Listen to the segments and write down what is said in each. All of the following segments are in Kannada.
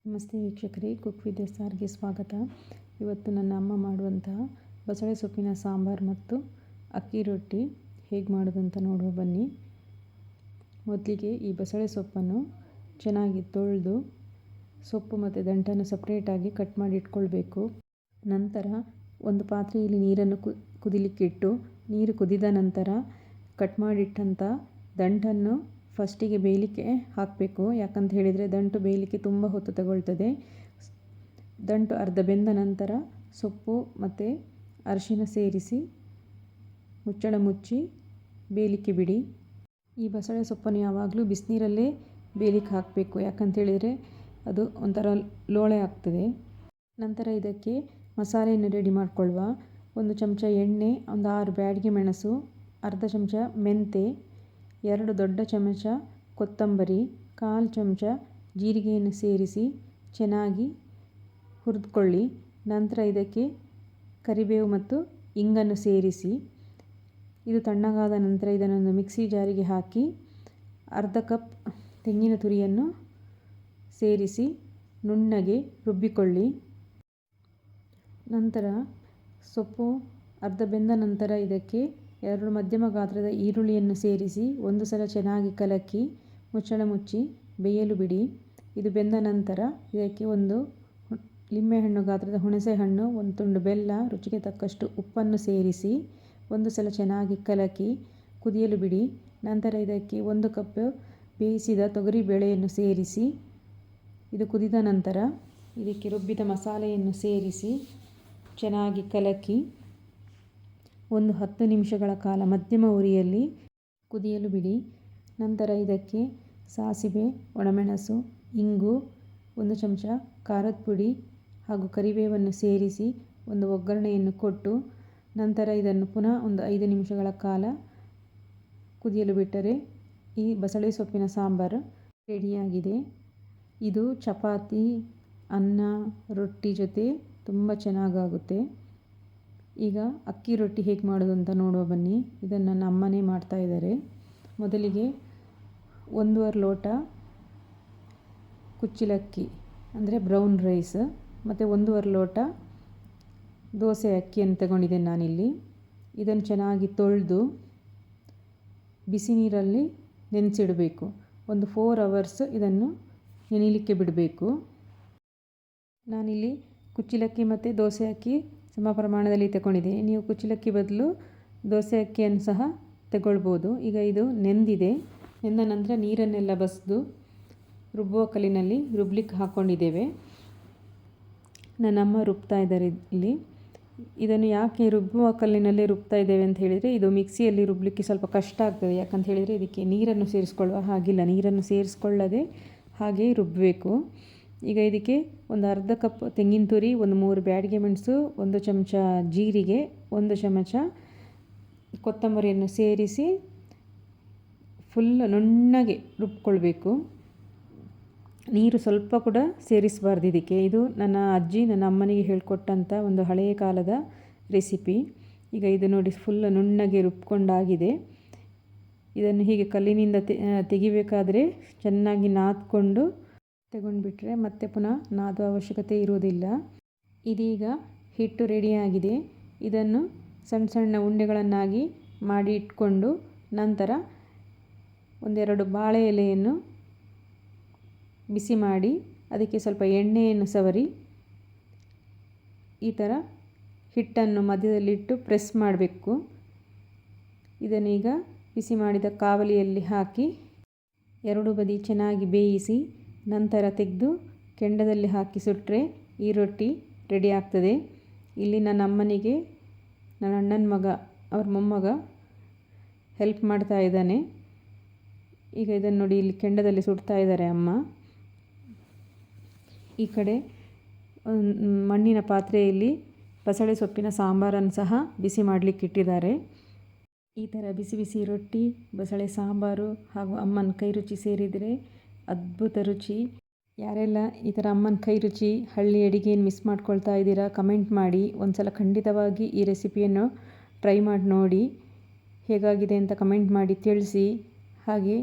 ನಮಸ್ತೆ ವೀಕ್ಷಕರೇ, ಕುಕ್ ವಿತ್ SRಗೆ ಸ್ವಾಗತ. ಇವತ್ತು ನನ್ನ ಅಮ್ಮ ಮಾಡುವಂತಹ ಬಸಳೆ ಸೊಪ್ಪಿನ ಸಾಂಬಾರು ಮತ್ತು ಅಕ್ಕಿ ರೊಟ್ಟಿ ಹೇಗೆ ಮಾಡೋದು ಅಂತ ನೋಡುವ ಬನ್ನಿ. ಮೊದಲಿಗೆ ಈ ಬಸಳೆ ಸೊಪ್ಪನ್ನು ಚೆನ್ನಾಗಿ ತೊಳೆದು ಸೊಪ್ಪು ಮತ್ತು ದಂಟನ್ನು ಸಪ್ರೇಟಾಗಿ ಕಟ್ ಮಾಡಿ ಇಟ್ಕೊಳ್ಬೇಕು. ನಂತರ ಒಂದು ಪಾತ್ರೆಯಲ್ಲಿ ನೀರನ್ನು ಕುದಿಲಿಕ್ಕಿಟ್ಟು ನೀರು ಕುದಿದ ನಂತರ ಕಟ್ ಮಾಡಿಟ್ಟಂಥ ದಂಟನ್ನು ಫಸ್ಟಿಗೆ ಬೇಯಲಿಕ್ಕೆ ಹಾಕಬೇಕು. ಯಾಕಂತ ಹೇಳಿದರೆ ದಂಟು ಬೇಯಲಿಕ್ಕೆ ತುಂಬ ಹೊತ್ತು ತಗೊಳ್ತದೆ. ದಂಟು ಅರ್ಧ ಬೆಂದ ನಂತರ ಸೊಪ್ಪು ಮತ್ತು ಅರಿಶಿನ ಸೇರಿಸಿ ಮುಚ್ಚಳ ಮುಚ್ಚಿ ಬೇಯಲಿಕ್ಕೆ ಬಿಡಿ. ಈ ಬಸಳೆ ಸೊಪ್ಪನ್ನು ಯಾವಾಗಲೂ ಬಿಸಿನೀರಲ್ಲೇ ಬೇಯಲಿಕ್ಕೆ ಹಾಕಬೇಕು. ಯಾಕಂತ ಹೇಳಿದರೆ ಅದು ಒಂಥರ ಲೋಳೆ ಆಗ್ತದೆ. ನಂತರ ಇದಕ್ಕೆ ಮಸಾಲೆಯನ್ನು ರೆಡಿ ಮಾಡಿಕೊಳ್ಳುವ. 1 ಚಮಚ ಎಣ್ಣೆ, ಒಂದು 6 ಬ್ಯಾಡಗಿ ಮೆಣಸು, ಅರ್ಧ ಚಮಚ ಮೆಂತೆ, 2 ದೊಡ್ಡ ಚಮಚ ಕೊತ್ತಂಬರಿ, 1/4 ಚಮಚ ಜೀರಿಗೆಯನ್ನು ಸೇರಿಸಿ ಚೆನ್ನಾಗಿ ಹುರಿದುಕೊಳ್ಳಿ. ನಂತರ ಇದಕ್ಕೆ ಕರಿಬೇವು ಮತ್ತು ಇಂಗನ್ನು ಸೇರಿಸಿ ಇದು ತಣ್ಣಗಾದ ನಂತರ ಇದನ್ನೊಂದು ಮಿಕ್ಸಿ ಜಾರಿಗೆ ಹಾಕಿ ಅರ್ಧ ಕಪ್ ತೆಂಗಿನ ತುರಿಯನ್ನು ಸೇರಿಸಿ ನುಣ್ಣಗೆ ರುಬ್ಬಿಕೊಳ್ಳಿ. ನಂತರ ಸೊಪ್ಪು ಅರ್ಧ ಬೆಂದ ನಂತರ ಇದಕ್ಕೆ 2 ಮಧ್ಯಮ ಗಾತ್ರದ ಈರುಳ್ಳಿಯನ್ನು ಸೇರಿಸಿ ಒಂದು ಸಲ ಚೆನ್ನಾಗಿ ಕಲಕಿ ಮುಚ್ಚಳ ಮುಚ್ಚಿ ಬೇಯಲು ಬಿಡಿ. ಇದು ಬೆಂದ ನಂತರ ಇದಕ್ಕೆ ಒಂದು ಲಿಂಬೆಹಣ್ಣು ಗಾತ್ರದ ಹುಣಸೆ ಹಣ್ಣು, 1 ತುಂಡು ಬೆಲ್ಲ, ರುಚಿಗೆ ತಕ್ಕಷ್ಟು ಉಪ್ಪನ್ನು ಸೇರಿಸಿ ಒಂದು ಸಲ ಚೆನ್ನಾಗಿ ಕಲಕಿ ಕುದಿಯಲು ಬಿಡಿ. ನಂತರ ಇದಕ್ಕೆ 1 ಕಪ್ ಬೇಯಿಸಿದ ತೊಗರಿ ಬೇಳೆಯನ್ನು ಸೇರಿಸಿ ಇದು ಕುದಿದ ನಂತರ ಇದಕ್ಕೆ ರುಬ್ಬಿದ ಮಸಾಲೆಯನ್ನು ಸೇರಿಸಿ ಚೆನ್ನಾಗಿ ಕಲಕಿ ಒಂದು 10 ನಿಮಿಷಗಳ ಕಾಲ ಮಧ್ಯಮ ಉರಿಯಲ್ಲಿ ಕುದಿಯಲು ಬಿಡಿ. ನಂತರ ಇದಕ್ಕೆ ಸಾಸಿವೆ, ಒಣಮೆಣಸು, ಇಂಗು, 1 ಚಮಚ ಖಾರದ ಪುಡಿ ಹಾಗೂ ಕರಿಬೇವನ್ನು ಸೇರಿಸಿ ಒಂದು ಒಗ್ಗರಣೆಯನ್ನು ಕೊಟ್ಟು ನಂತರ ಇದನ್ನು ಪುನಃ ಒಂದು 5 ನಿಮಿಷಗಳ ಕಾಲ ಕುದಿಯಲು ಬಿಟ್ಟರೆ ಈ ಬಸಳೆ ಸೊಪ್ಪಿನ ಸಾಂಬಾರು ರೆಡಿಯಾಗಿದೆ. ಇದು ಚಪಾತಿ, ಅನ್ನ, ರೊಟ್ಟಿ ಜೊತೆ ತುಂಬ ಚೆನ್ನಾಗಾಗುತ್ತೆ. ಈಗ ಅಕ್ಕಿ ರೊಟ್ಟಿ ಹೇಗೆ ಮಾಡೋದು ಅಂತ ನೋಡುವ ಬನ್ನಿ. ಇದನ್ನು ನನ್ನ ಅಮ್ಮನೇ ಮಾಡ್ತಾಯಿದ್ದಾರೆ. ಮೊದಲಿಗೆ 1.5 ಲೋಟ ಕುಚ್ಚಲಕ್ಕಿ ಅಂದರೆ ಬ್ರೌನ್ ರೈಸ್ ಮತ್ತು 1.5 ಲೋಟ ದೋಸೆ ಅಕ್ಕಿಯನ್ನು ತಗೊಂಡಿದ್ದೇನೆ ನಾನಿಲ್ಲಿ. ಇದನ್ನು ಚೆನ್ನಾಗಿ ತೊಳೆದು ಬಿಸಿ ನೀರಲ್ಲಿ ನೆನೆಸಿಡಬೇಕು. ಒಂದು 4 ಅವರ್ಸ್ ಇದನ್ನು ನೆನೆಯಲಿಕ್ಕೆ ಬಿಡಬೇಕು. ನಾನಿಲ್ಲಿ ಕುಚ್ಚಲಕ್ಕಿ ಮತ್ತು ದೋಸೆ ಅಕ್ಕಿ ಸಮ ಪ್ರಮಾಣದಲ್ಲಿ ತಗೊಂಡಿದ್ದೀನಿ. ನೀವು ಕುಚ್ಚಲಕ್ಕಿ ಬದಲು ದೋಸೆ ಅಕ್ಕಿಯನ್ನು ಸಹ ತಗೊಳ್ಬೋದು. ಈಗ ಇದು ನೆಂದಿದೆ. ನೆಂದ ನಂತರ ನೀರನ್ನೆಲ್ಲ ಬಸಿದು ರುಬ್ಬುವ ಕಲ್ಲಿನಲ್ಲಿ ರುಬ್ಲಿಕ್ಕೆ ಹಾಕ್ಕೊಂಡಿದ್ದೇವೆ. ನನ್ನಮ್ಮ ರುಬ್ತಾ ಇದ್ದಾರೆ ಇಲ್ಲಿ. ಇದನ್ನು ಯಾಕೆ ರುಬ್ಬುವ ಕಲ್ಲಿನಲ್ಲೇ ರುಬ್ತಾ ಇದ್ದೇವೆ ಅಂತ ಹೇಳಿದರೆ ಇದು ಮಿಕ್ಸಿಯಲ್ಲಿ ರುಬ್ಬಲಿಕ್ಕೆ ಸ್ವಲ್ಪ ಕಷ್ಟ ಆಗ್ತದೆ. ಯಾಕಂತ ಹೇಳಿದರೆ ಇದಕ್ಕೆ ನೀರನ್ನು ಸೇರಿಸ್ಕೊಳ್ಳುವ ಹಾಗಿಲ್ಲ. ನೀರನ್ನು ಸೇರಿಸ್ಕೊಳ್ಳದೆ ಹಾಗೆ ರುಬ್ಬಬೇಕು. ಈಗ ಇದಕ್ಕೆ ಒಂದು ಅರ್ಧ ಕಪ್ ತೆಂಗಿನ ತುರಿ, ಒಂದು 3 ಬ್ಯಾಡಗಿ ಮೆಣಸು, 1 ಚಮಚ ಜೀರಿಗೆ, 1 ಚಮಚ ಕೊತ್ತಂಬರಿಯನ್ನು ಸೇರಿಸಿ ಫುಲ್ ನುಣ್ಣಗೆ ರುಬ್ಕೊಳ್ಬೇಕು. ನೀರು ಸ್ವಲ್ಪ ಕೂಡ ಸೇರಿಸಬಾರ್ದು ಇದಕ್ಕೆ. ಇದು ನನ್ನ ಅಜ್ಜಿ ನನ್ನ ಅಮ್ಮನಿಗೆ ಹೇಳಿಕೊಟ್ಟಂಥ ಒಂದು ಹಳೆಯ ಕಾಲದ ರೆಸಿಪಿ. ಈಗ ಇದು ನೋಡಿ ಫುಲ್ ನುಣ್ಣಗೆ ರುಬ್ಕೊಂಡಾಗಿದೆ. ಇದನ್ನು ಹೀಗೆ ಕಲ್ಲಿನಿಂದ ತೆಗಿಬೇಕಾದ್ರೆ ಚೆನ್ನಾಗಿ ನಾದ್ಕೊಂಡು ತಗೊಂಡ್ಬಿಟ್ರೆ ಮತ್ತೆ ಪುನಃ ನಾದುವ ಅವಶ್ಯಕತೆ ಇರುವುದಿಲ್ಲ. ಇದೀಗ ಹಿಟ್ಟು ರೆಡಿಯಾಗಿದೆ. ಇದನ್ನು ಸಣ್ಣ ಸಣ್ಣ ಉಂಡೆಗಳನ್ನಾಗಿ ಮಾಡಿ ಇಟ್ಕೊಂಡು ನಂತರ 1-2 ಬಾಳೆ ಎಲೆಯನ್ನು ಬಿಸಿ ಮಾಡಿ ಅದಕ್ಕೆ ಸ್ವಲ್ಪ ಎಣ್ಣೆಯನ್ನು ಸವರಿ ಈ ಥರ ಹಿಟ್ಟನ್ನು ಮಧ್ಯದಲ್ಲಿಟ್ಟು ಪ್ರೆಸ್ ಮಾಡಬೇಕು. ಇದನ್ನೀಗ ಬಿಸಿ ಮಾಡಿದ ಕಾವಲಿಯಲ್ಲಿ ಹಾಕಿ 2 ಬದಿ ಚೆನ್ನಾಗಿ ಬೇಯಿಸಿ ನಂತರ ತೆಗೆದು ಕೆಂಡದಲ್ಲಿ ಹಾಕಿ ಸುಟ್ಟರೆ ಈ ರೊಟ್ಟಿ ರೆಡಿ ಆಗ್ತದೆ. ಇಲ್ಲಿ ನನ್ನ ಅಮ್ಮನಿಗೆ ನನ್ನ ಅಣ್ಣನ ಮಗ, ಅವ್ರ ಮೊಮ್ಮಗ ಹೆಲ್ಪ್ ಮಾಡ್ತಾ ಇದ್ದಾನೆ. ಈಗ ಇದನ್ನು ನೋಡಿ ಇಲ್ಲಿ ಕೆಂಡದಲ್ಲಿ ಸುಡ್ತಾ ಇದ್ದಾರೆ ಅಮ್ಮ. ಈ ಕಡೆ ಮಣ್ಣಿನ ಪಾತ್ರೆಯಲ್ಲಿ ಬಸಳೆ ಸೊಪ್ಪಿನ ಸಾಂಬಾರನ್ನು ಸಹ ಬಿಸಿ ಮಾಡಲಿಕ್ಕೆ ಇಟ್ಟಿದ್ದಾರೆ. ಈ ಥರ ಬಿಸಿ ಬಿಸಿ ರೊಟ್ಟಿ, ಬಸಳೆ ಸಾಂಬಾರು ಹಾಗೂ ಅಮ್ಮನ ಕೈ ರುಚಿ ಸೇರಿದರೆ ಅದ್ಭುತ ರುಚಿ. ಯಾರೆಲ್ಲ ಈ ಥರ ಅಮ್ಮನ ಕೈ ರುಚಿ, ಹಳ್ಳಿ ಅಡಿಗೆಯನ್ನು ಮಿಸ್ ಮಾಡ್ಕೊಳ್ತಾ ಇದ್ದೀರಾ ಕಮೆಂಟ್ ಮಾಡಿ. ಒಂದು ಸಲ ಖಂಡಿತವಾಗಿ ಈ ರೆಸಿಪಿಯನ್ನು ಟ್ರೈ ಮಾಡಿ ನೋಡಿ. ಹೇಗಾಗಿದೆ ಅಂತ ಕಮೆಂಟ್ ಮಾಡಿ ತಿಳಿಸಿ. ಹಾಗೆ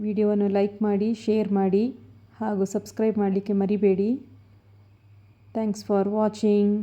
ವಿಡಿಯೋವನ್ನು ಲೈಕ್ ಮಾಡಿ, ಶೇರ್ ಮಾಡಿ ಹಾಗೂ ಸಬ್ಸ್ಕ್ರೈಬ್ ಮಾಡಲಿಕ್ಕೆ ಮರಿಬೇಡಿ. Thanks for watching.